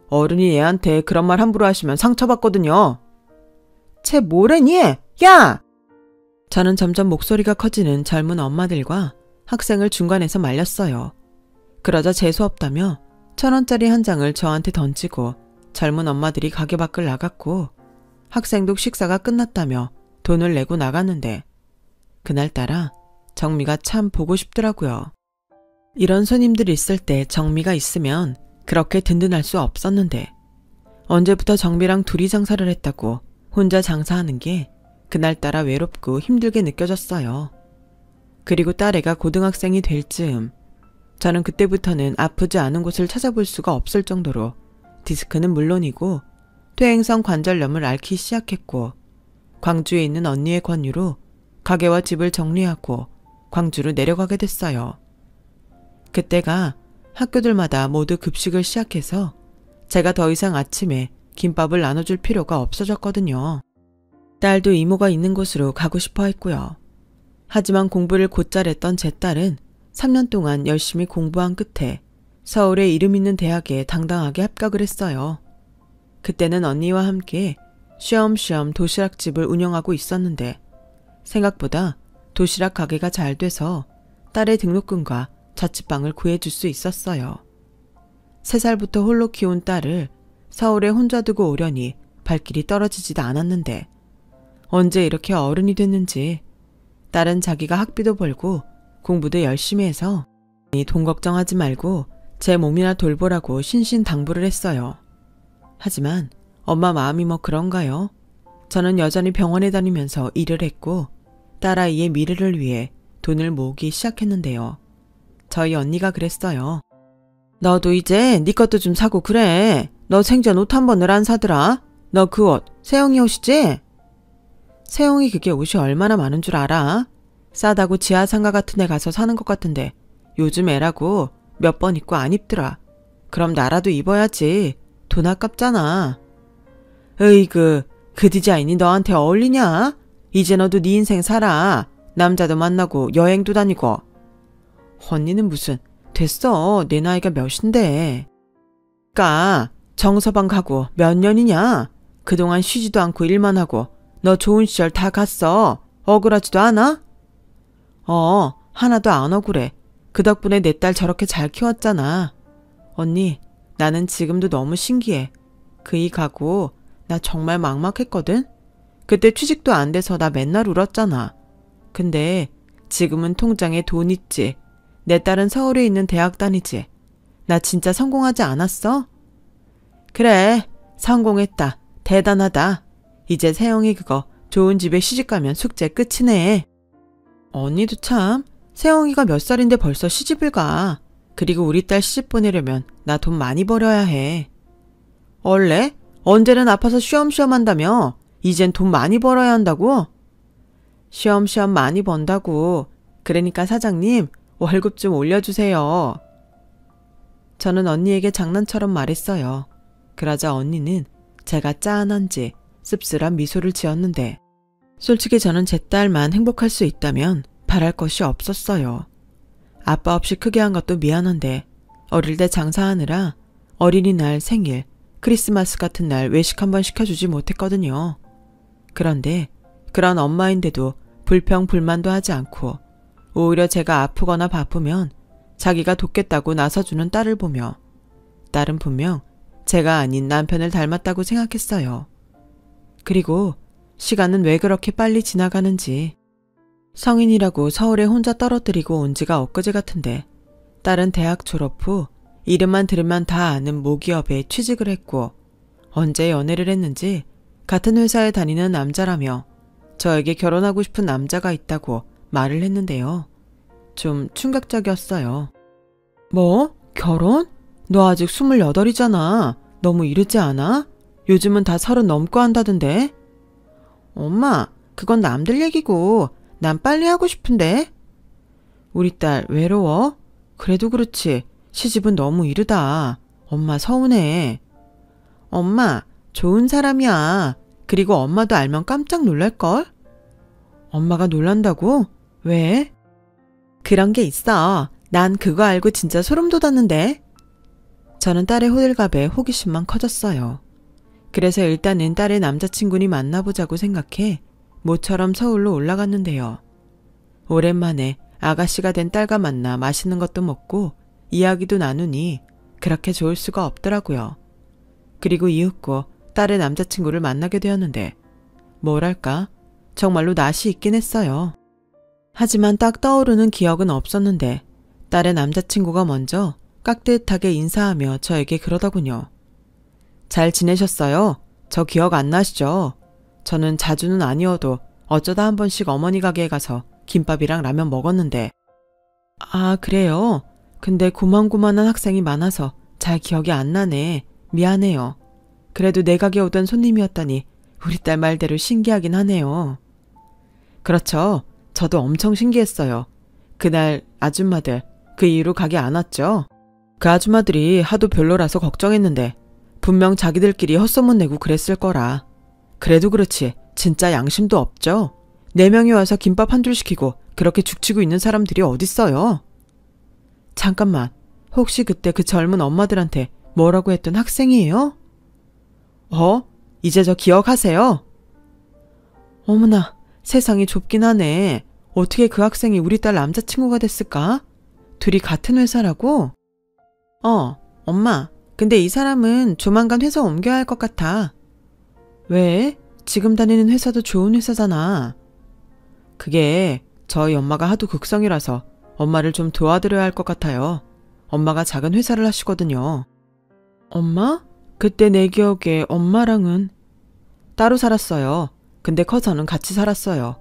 어른이 얘한테 그런 말 함부로 하시면 상처받거든요. 쟤 뭐래니? 야! 저는 점점 목소리가 커지는 젊은 엄마들과 학생을 중간에서 말렸어요. 그러자 재수없다며 1,000원짜리 한 장을 저한테 던지고 젊은 엄마들이 가게 밖을 나갔고 학생도 식사가 끝났다며 돈을 내고 나갔는데 그날따라 정미가 참 보고 싶더라고요. 이런 손님들이 있을 때 정미가 있으면 그렇게 든든할 수 없었는데 언제부터 정미랑 둘이 장사를 했다고 혼자 장사하는 게 그날따라 외롭고 힘들게 느껴졌어요. 그리고 딸애가 고등학생이 될 즈음 저는 그때부터는 아프지 않은 곳을 찾아볼 수가 없을 정도로 디스크는 물론이고 퇴행성 관절염을 앓기 시작했고 광주에 있는 언니의 권유로 가게와 집을 정리하고 광주로 내려가게 됐어요. 그때가 학교들마다 모두 급식을 시작해서 제가 더 이상 아침에 김밥을 나눠줄 필요가 없어졌거든요. 딸도 이모가 있는 곳으로 가고 싶어 했고요. 하지만 공부를 곧잘 했던 제 딸은 3년 동안 열심히 공부한 끝에 서울의 이름 있는 대학에 당당하게 합격을 했어요. 그때는 언니와 함께 쉬엄쉬엄 도시락집을 운영하고 있었는데 생각보다 도시락 가게가 잘 돼서 딸의 등록금과 자취방을 구해줄 수 있었어요. 3살부터 홀로 키운 딸을 서울에 혼자 두고 오려니 발길이 떨어지지도 않았는데 언제 이렇게 어른이 됐는지 딸은 자기가 학비도 벌고 공부도 열심히 해서 돈 걱정하지 말고 제 몸이나 돌보라고 신신당부를 했어요. 하지만 엄마 마음이 뭐 그런가요? 저는 여전히 병원에 다니면서 일을 했고 딸아이의 미래를 위해 돈을 모으기 시작했는데요. 저희 언니가 그랬어요. 너도 이제 네 것도 좀 사고 그래. 너 생전 옷 한 번을 안 사더라. 너 그 옷 세영이 옷이지? 세영이 그게 옷이 얼마나 많은 줄 알아? 싸다고 지하상가 같은 데 가서 사는 것 같은데 요즘 애라고 몇 번 입고 안 입더라. 그럼 나라도 입어야지. 돈 아깝잖아. 으이그 그 디자인이 너한테 어울리냐? 이제 너도 네 인생 살아. 남자도 만나고 여행도 다니고. 언니는 무슨 됐어. 내 나이가 몇인데. 그니까 정서방 가고 몇 년이냐? 그동안 쉬지도 않고 일만 하고 너 좋은 시절 다 갔어. 억울하지도 않아? 하나도 안 억울해. 그 덕분에 내 딸 저렇게 잘 키웠잖아. 언니, 나는 지금도 너무 신기해. 그이 가고 나 정말 막막했거든? 그때 취직도 안 돼서 나 맨날 울었잖아. 근데 지금은 통장에 돈 있지. 내 딸은 서울에 있는 대학 다니지. 나 진짜 성공하지 않았어? 그래, 성공했다. 대단하다. 이제 세영이 그거 좋은 집에 시집가면 숙제 끝이네. 언니도 참, 세영이가 몇 살인데 벌써 시집을 가. 그리고 우리 딸 시집 보내려면 나 돈 많이 벌어야 해. 원래? 언제는 아파서 쉬엄쉬엄 한다며? 이젠 돈 많이 벌어야 한다고? 쉬엄쉬엄 많이 번다고. 그러니까 사장님, 월급 좀 올려주세요. 저는 언니에게 장난처럼 말했어요. 그러자 언니는 제가 짠한지 씁쓸한 미소를 지었는데 솔직히 저는 제 딸만 행복할 수 있다면 바랄 것이 없었어요. 아빠 없이 크게 한 것도 미안한데 어릴 때 장사하느라 어린이날, 생일, 크리스마스 같은 날 외식 한번 시켜주지 못했거든요. 그런데 그런 엄마인데도 불평 불만도 하지 않고 오히려 제가 아프거나 바쁘면 자기가 돕겠다고 나서주는 딸을 보며 딸은 분명 제가 아닌 남편을 닮았다고 생각했어요. 그리고 시간은 왜 그렇게 빨리 지나가는지. 성인이라고 서울에 혼자 떨어뜨리고 온 지가 엊그제 같은데 딸은 대학 졸업 후 이름만 들으면 다 아는 모기업에 취직을 했고 언제 연애를 했는지 같은 회사에 다니는 남자라며 저에게 결혼하고 싶은 남자가 있다고 말을 했는데요. 좀 충격적이었어요. 뭐? 결혼? 너 아직 28이잖아. 너무 이르지 않아? 요즘은 다 30 넘고 한다던데. 엄마, 그건 남들 얘기고 난 빨리 하고 싶은데. 우리 딸 외로워? 그래도 그렇지. 시집은 너무 이르다. 엄마 서운해. 엄마, 좋은 사람이야. 그리고 엄마도 알면 깜짝 놀랄걸? 엄마가 놀란다고? 왜? 그런 게 있어. 난 그거 알고 진짜 소름 돋았는데. 저는 딸의 호들갑에 호기심만 커졌어요. 그래서 일단은 딸의 남자친구니 만나보자고 생각해 모처럼 서울로 올라갔는데요. 오랜만에 아가씨가 된 딸과 만나 맛있는 것도 먹고 이야기도 나누니 그렇게 좋을 수가 없더라고요. 그리고 이윽고 딸의 남자친구를 만나게 되었는데 뭐랄까 정말로 낯이 있긴 했어요. 하지만 딱 떠오르는 기억은 없었는데 딸의 남자친구가 먼저 깍듯하게 인사하며 저에게 그러더군요. 잘 지내셨어요? 저 기억 안 나시죠? 저는 자주는 아니어도 어쩌다 한 번씩 어머니 가게에 가서 김밥이랑 라면 먹었는데. 아, 그래요? 근데 고만고만한 학생이 많아서 잘 기억이 안 나네. 미안해요. 그래도 내 가게 오던 손님이었다니 우리 딸 말대로 신기하긴 하네요. 그렇죠. 저도 엄청 신기했어요. 그날 아줌마들 그 이후로 가게 안 왔죠? 그 아줌마들이 하도 별로라서 걱정했는데 분명 자기들끼리 헛소문 내고 그랬을 거라. 그래도 그렇지 진짜 양심도 없죠. 4명이 와서 김밥 한 줄 시키고 그렇게 죽치고 있는 사람들이 어딨어요. 잠깐만, 혹시 그때 그 젊은 엄마들한테 뭐라고 했던 학생이에요? 이제 저 기억하세요? 어머나, 세상이 좁긴 하네. 어떻게 그 학생이 우리 딸 남자친구가 됐을까? 둘이 같은 회사라고? 엄마, 근데 이 사람은 조만간 회사 옮겨야 할 것 같아. 왜? 지금 다니는 회사도 좋은 회사잖아. 그게 저희 엄마가 하도 극성이라서 엄마를 좀 도와드려야 할 것 같아요. 엄마가 작은 회사를 하시거든요. 엄마? 그때 내 기억에 엄마랑은 따로 살았어요. 근데 커서는 같이 살았어요.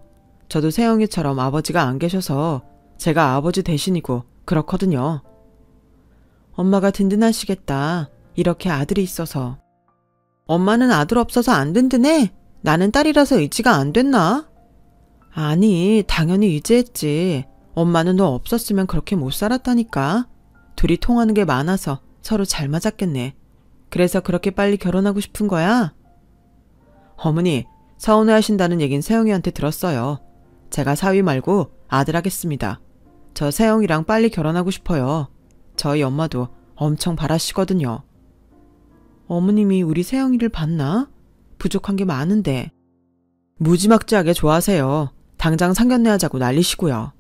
저도 세영이처럼 아버지가 안 계셔서 제가 아버지 대신이고 그렇거든요. 엄마가 든든하시겠다. 이렇게 아들이 있어서. 엄마는 아들 없어서 안 든든해? 나는 딸이라서 의지가 안 됐나? 아니, 당연히 의지했지. 엄마는 너 없었으면 그렇게 못 살았다니까. 둘이 통하는 게 많아서 서로 잘 맞았겠네. 그래서 그렇게 빨리 결혼하고 싶은 거야? 어머니, 서운해하신다는 얘긴 세영이한테 들었어요. 제가 사위 말고 아들 하겠습니다. 저 세영이랑 빨리 결혼하고 싶어요. 저희 엄마도 엄청 바라시거든요. 어머님이 우리 세영이를 봤나? 부족한 게 많은데. 무지막지하게 좋아하세요. 당장 상견례 하자고 난리시고요.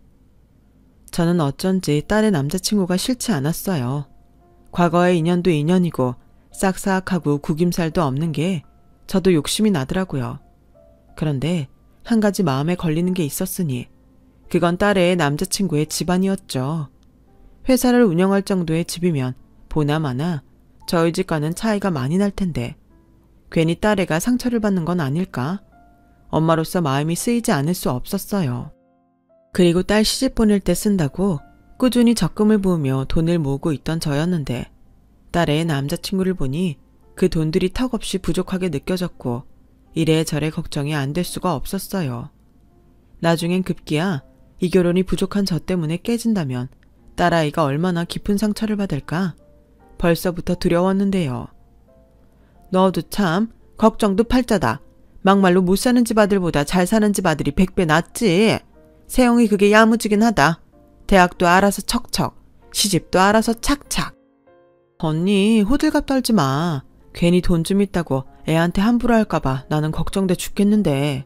저는 어쩐지 딸의 남자친구가 싫지 않았어요. 과거의 인연도 인연이고 싹싹하고 구김살도 없는 게 저도 욕심이 나더라고요. 그런데 한 가지 마음에 걸리는 게 있었으니 그건 딸의 남자친구의 집안이었죠. 회사를 운영할 정도의 집이면 보나마나 저희 집과는 차이가 많이 날 텐데 괜히 딸애가 상처를 받는 건 아닐까? 엄마로서 마음이 쓰이지 않을 수 없었어요. 그리고 딸 시집 보낼 때 쓴다고 꾸준히 적금을 부으며 돈을 모으고 있던 저였는데 딸의 남자친구를 보니 그 돈들이 턱없이 부족하게 느껴졌고 이래저래 걱정이 안 될 수가 없었어요. 나중엔 급기야 이 결혼이 부족한 저 때문에 깨진다면 딸아이가 얼마나 깊은 상처를 받을까? 벌써부터 두려웠는데요. 너도 참 걱정도 팔자다. 막말로 못 사는 집 아들보다 잘 사는 집 아들이 100배 낫지. 세영이 그게 야무지긴 하다. 대학도 알아서 척척, 시집도 알아서 착착. 언니 호들갑 떨지 마. 괜히 돈 좀 있다고 애한테 함부로 할까봐 나는 걱정돼 죽겠는데.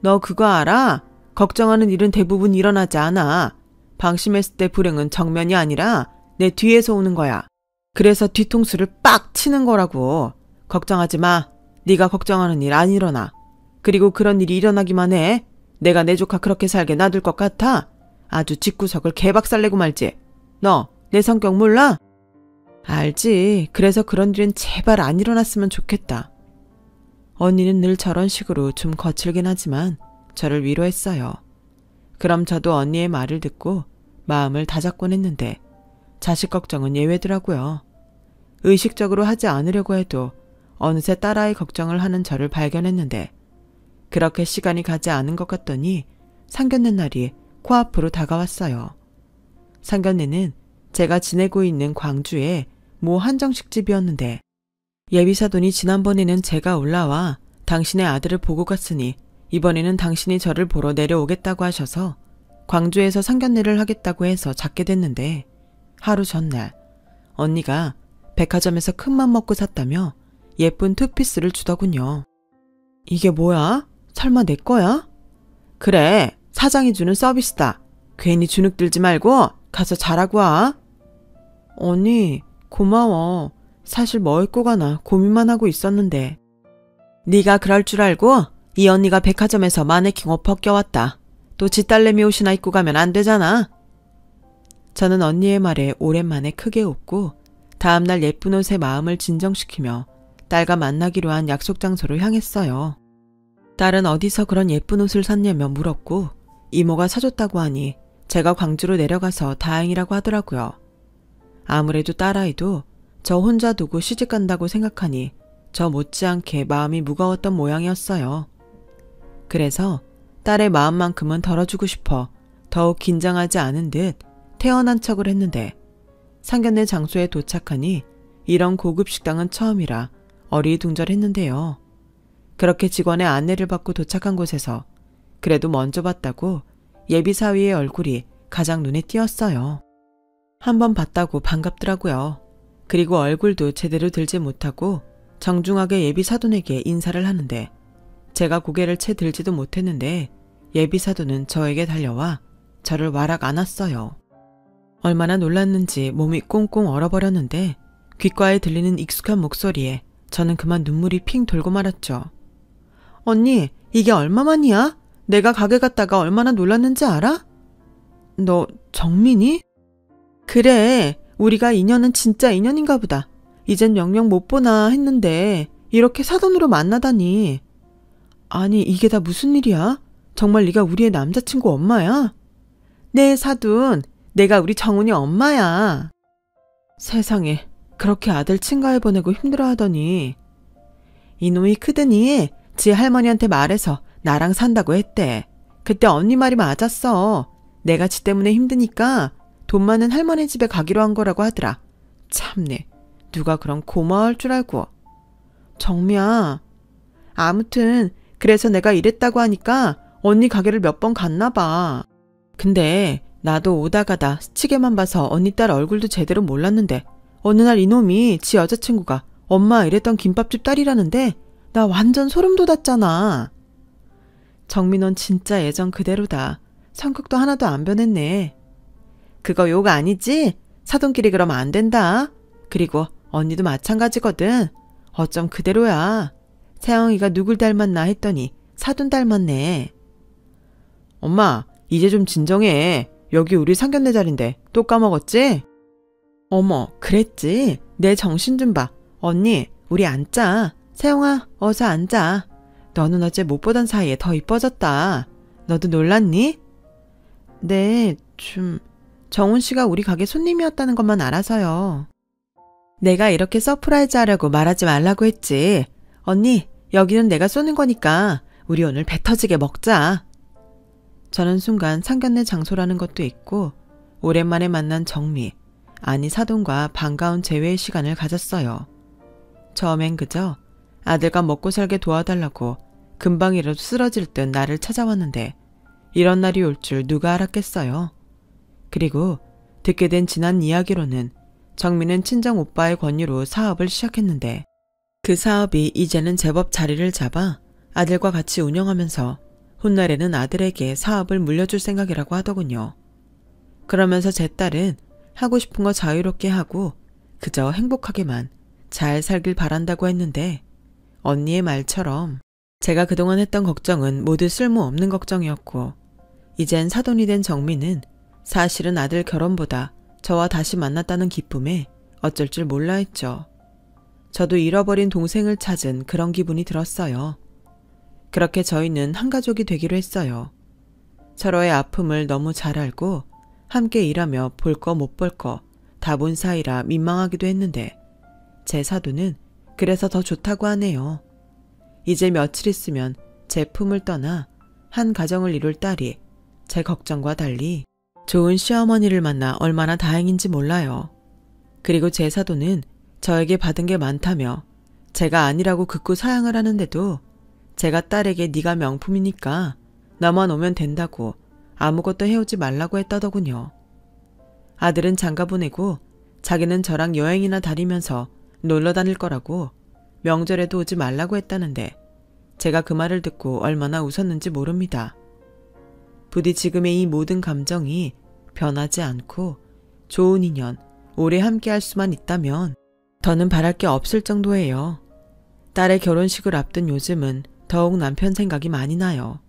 너 그거 알아? 걱정하는 일은 대부분 일어나지 않아. 방심했을 때 불행은 정면이 아니라 내 뒤에서 오는 거야. 그래서 뒤통수를 빡 치는 거라고. 걱정하지 마. 네가 걱정하는 일 안 일어나. 그리고 그런 일이 일어나기만 해. 내가 내 조카 그렇게 살게 놔둘 것 같아? 아주 집구석을 개박살내고 말지. 너 내 성격 몰라? 알지. 그래서 그런 일은 제발 안 일어났으면 좋겠다. 언니는 늘 저런 식으로 좀 거칠긴 하지만 저를 위로했어요. 그럼 저도 언니의 말을 듣고 마음을 다잡곤 했는데 자식 걱정은 예외더라고요. 의식적으로 하지 않으려고 해도 어느새 딸아이 걱정을 하는 저를 발견했는데 그렇게 시간이 가지 않은 것 같더니 상견례 날이 코앞으로 다가왔어요. 상견례는 제가 지내고 있는 광주의 모 한정식집이었는데 예비사돈이 지난번에는 제가 올라와 당신의 아들을 보고 갔으니 이번에는 당신이 저를 보러 내려오겠다고 하셔서 광주에서 상견례를 하겠다고 해서 잡게 됐는데 하루 전날 언니가 백화점에서 큰맘 먹고 샀다며 예쁜 투피스를 주더군요. 이게 뭐야? 설마 내 거야? 그래, 사장이 주는 서비스다. 괜히 주눅 들지 말고 가서 잘하고 와. 언니, 고마워. 사실 뭐 입고 가나 고민만 하고 있었는데. 네가 그럴 줄 알고 이 언니가 백화점에서 마네킹 옷 벗겨왔다. 또 지 딸내미 옷이나 입고 가면 안 되잖아. 저는 언니의 말에 오랜만에 크게 웃고 다음날 예쁜 옷에 마음을 진정시키며 딸과 만나기로 한 약속 장소로 향했어요. 딸은 어디서 그런 예쁜 옷을 샀냐며 물었고 이모가 사줬다고 하니 제가 광주로 내려가서 다행이라고 하더라고요. 아무래도 딸아이도 저 혼자 두고 시집간다고 생각하니 저 못지않게 마음이 무거웠던 모양이었어요. 그래서 딸의 마음만큼은 덜어주고 싶어 더욱 긴장하지 않은 듯 태어난 척을 했는데 상견례 장소에 도착하니 이런 고급 식당은 처음이라 어리둥절했는데요. 그렇게 직원의 안내를 받고 도착한 곳에서 그래도 먼저 봤다고 예비사위의 얼굴이 가장 눈에 띄었어요. 한번 봤다고 반갑더라고요. 그리고 얼굴도 제대로 들지 못하고 정중하게 예비사돈에게 인사를 하는데 제가 고개를 채 들지도 못했는데 예비사돈은 저에게 달려와 저를 와락 안았어요. 얼마나 놀랐는지 몸이 꽁꽁 얼어버렸는데 귓가에 들리는 익숙한 목소리에 저는 그만 눈물이 핑 돌고 말았죠. 언니, 이게 얼마만이야? 내가 가게 갔다가 얼마나 놀랐는지 알아? 너 정민이? 그래, 우리가 인연은 진짜 인연인가 보다. 이젠 영영 못 보나 했는데 이렇게 사돈으로 만나다니. 아니, 이게 다 무슨 일이야? 정말 네가 우리의 남자친구 엄마야? 네, 사돈. 내가 우리 정훈이 엄마야. 세상에, 그렇게 아들 친가에 보내고 힘들어하더니 이놈이 크더니 지 할머니한테 말해서 나랑 산다고 했대. 그때 언니 말이 맞았어. 내가 지 때문에 힘드니까 돈 많은 할머니 집에 가기로 한 거라고 하더라. 참네, 누가 그런 고마워할 줄 알고. 정미야, 아무튼 그래서 내가 이랬다고 하니까 언니 가게를 몇 번 갔나 봐. 근데 나도 오다 가다 스치게만 봐서 언니 딸 얼굴도 제대로 몰랐는데 어느 날 이놈이 지 여자친구가 엄마 이랬던 김밥집 딸이라는데 나 완전 소름 돋았잖아. 정민원 진짜 예전 그대로다. 성격도 하나도 안 변했네. 그거 욕 아니지? 사돈끼리 그러면 안 된다. 그리고 언니도 마찬가지거든. 어쩜 그대로야. 세영이가 누굴 닮았나 했더니 사돈 닮았네. 엄마, 이제 좀 진정해. 여기 우리 상견례 자리인데 또 까먹었지? 어머, 그랬지? 내 정신 좀 봐. 언니, 우리 앉자. 세영아, 어서 앉아. 너는 어제 못 보던 사이에 더 이뻐졌다. 너도 놀랐니? 네, 정훈 씨가 우리 가게 손님이었다는 것만 알아서요. 내가 이렇게 서프라이즈 하려고 말하지 말라고 했지. 언니, 여기는 내가 쏘는 거니까 우리 오늘 배 터지게 먹자. 저는 순간 상견례 장소라는 것도 있고 오랜만에 만난 정미, 아니 사돈과 반가운 재회의 시간을 가졌어요. 처음엔 그저 아들과 먹고 살게 도와달라고 금방이라도 쓰러질 듯 나를 찾아왔는데 이런 날이 올 줄 누가 알았겠어요. 그리고 듣게 된 지난 이야기로는 정민은 친정 오빠의 권유로 사업을 시작했는데 그 사업이 이제는 제법 자리를 잡아 아들과 같이 운영하면서 훗날에는 아들에게 사업을 물려줄 생각이라고 하더군요. 그러면서 제 딸은 하고 싶은 거 자유롭게 하고 그저 행복하게만 잘 살길 바란다고 했는데 언니의 말처럼 제가 그동안 했던 걱정은 모두 쓸모없는 걱정이었고 이젠 사돈이 된 정민은 사실은 아들 결혼보다 저와 다시 만났다는 기쁨에 어쩔 줄 몰라 했죠. 저도 잃어버린 동생을 찾은 그런 기분이 들었어요. 그렇게 저희는 한 가족이 되기로 했어요. 서로의 아픔을 너무 잘 알고 함께 일하며 볼 거 못 볼 거 다 본 사이라 민망하기도 했는데 제 사돈은 그래서 더 좋다고 하네요. 이제 며칠 있으면 제 품을 떠나 한 가정을 이룰 딸이 제 걱정과 달리 좋은 시어머니를 만나 얼마나 다행인지 몰라요. 그리고 제 사돈은 저에게 받은 게 많다며 제가 아니라고 극구 사양을 하는데도 제가 딸에게 네가 명품이니까 나만 오면 된다고 아무것도 해오지 말라고 했다더군요. 아들은 장가 보내고 자기는 저랑 여행이나 다니면서 놀러 다닐 거라고 명절에도 오지 말라고 했다는데 제가 그 말을 듣고 얼마나 웃었는지 모릅니다. 부디 지금의 이 모든 감정이 변하지 않고 좋은 인연, 오래 함께 할 수만 있다면 더는 바랄 게 없을 정도예요. 딸의 결혼식을 앞둔 요즘은 더욱 남편 생각이 많이 나요.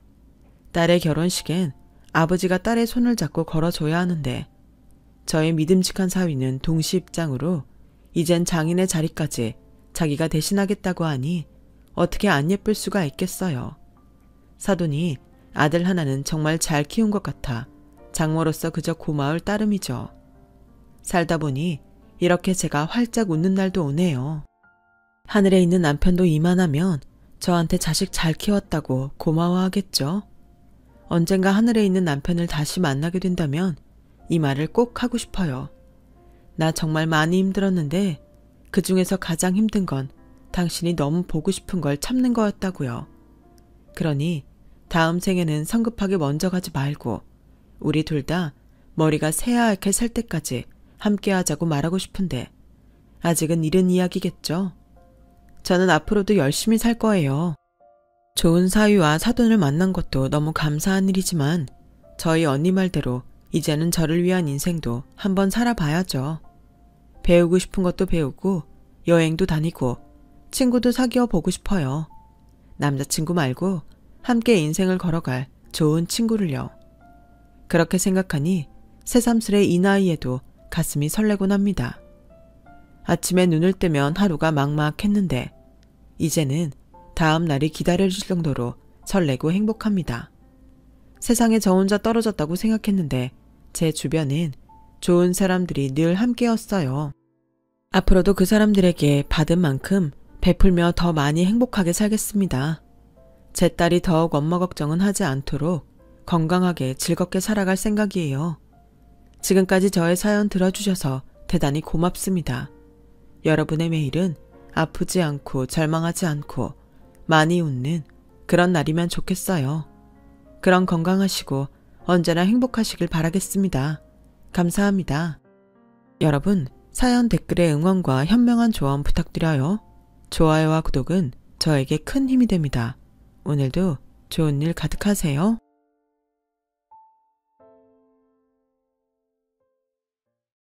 딸의 결혼식엔 아버지가 딸의 손을 잡고 걸어줘야 하는데 저의 믿음직한 사위는 동시 입장으로 이젠 장인의 자리까지 자기가 대신하겠다고 하니 어떻게 안 예쁠 수가 있겠어요. 사돈이 아들 하나는 정말 잘 키운 것 같아 장모로서 그저 고마울 따름이죠. 살다 보니 이렇게 제가 활짝 웃는 날도 오네요. 하늘에 있는 남편도 이만하면 저한테 자식 잘 키웠다고 고마워하겠죠. 언젠가 하늘에 있는 남편을 다시 만나게 된다면 이 말을 꼭 하고 싶어요. 나 정말 많이 힘들었는데 그 중에서 가장 힘든 건 당신이 너무 보고 싶은 걸 참는 거였다고요. 그러니 다음 생에는 성급하게 먼저 가지 말고 우리 둘 다 머리가 새하얗게 살 때까지 함께 하자고 말하고 싶은데 아직은 이른 이야기겠죠. 저는 앞으로도 열심히 살 거예요. 좋은 사위와 사돈을 만난 것도 너무 감사한 일이지만 저희 언니 말대로 이제는 저를 위한 인생도 한번 살아봐야죠. 배우고 싶은 것도 배우고 여행도 다니고 친구도 사귀어 보고 싶어요. 남자친구 말고 함께 인생을 걸어갈 좋은 친구를요. 그렇게 생각하니 새삼스레 이 나이에도 가슴이 설레곤 합니다. 아침에 눈을 뜨면 하루가 막막했는데 이제는 다음 날이 기다려질 정도로 설레고 행복합니다. 세상에 저 혼자 떨어졌다고 생각했는데 제 주변엔 좋은 사람들이 늘 함께였어요. 앞으로도 그 사람들에게 받은 만큼 베풀며 더 많이 행복하게 살겠습니다. 제 딸이 더욱 엄마 걱정은 하지 않도록 건강하게 즐겁게 살아갈 생각이에요. 지금까지 저의 사연 들어주셔서 대단히 고맙습니다. 여러분의 매일은 아프지 않고 절망하지 않고 많이 웃는 그런 날이면 좋겠어요. 그런 건강하시고 언제나 행복하시길 바라겠습니다. 감사합니다. 여러분, 사연 댓글에 응원과 현명한 조언 부탁드려요. 좋아요와 구독은 저에게 큰 힘이 됩니다. 오늘도 좋은 일 가득하세요.